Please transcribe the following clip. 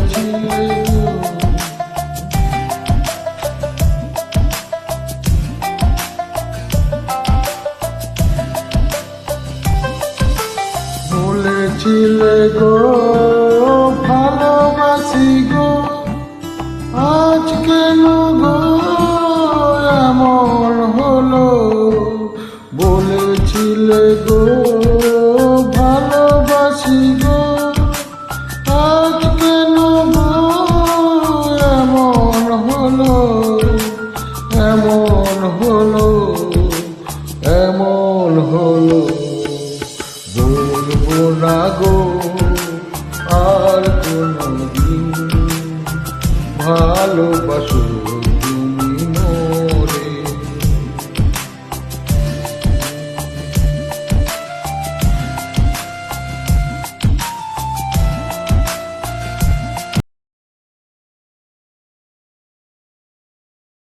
বলেছিলে বলেছিলে গো ভালোবাসি গো, আজ কেন গো এমন হলো। বলেছিলে গো ভালোবাসি গো, আজ কেন গো এমন হলো, এমন হলো, এমন হলো। বলবো না গো আর কোনদিন ভালোবাসো।